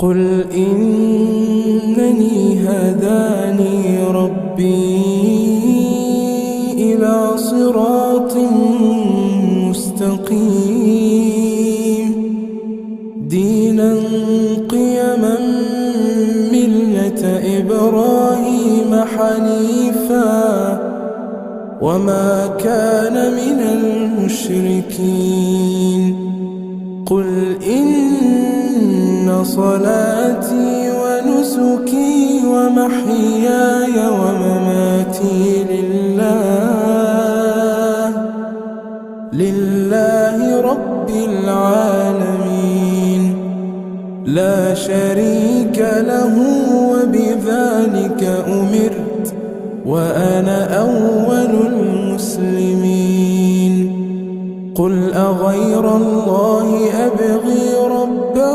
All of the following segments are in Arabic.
قل إنني هداني ربي إلى صراط مستقيم دينا قيما ملة إبراهيم حنيفا وما كان من المشركين قل إن صلاتي ونسكي ومحياي ومماتي لله رب العالمين لا شريك له وبذلك أمرت وأنا أول المسلمين قل أغير الله أبغي ربا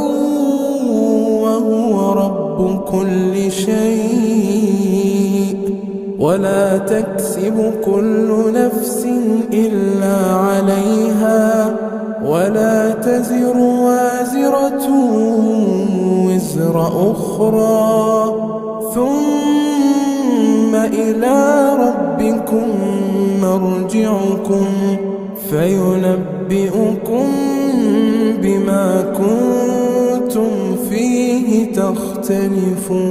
وهو رب كل شيء ولا تكسب كل نفس إلا عليها ولا تزر وازرة وزر أخرى ثم إلى ربكم مرجعكم فينبئكم بما كنتم فيه تختلفون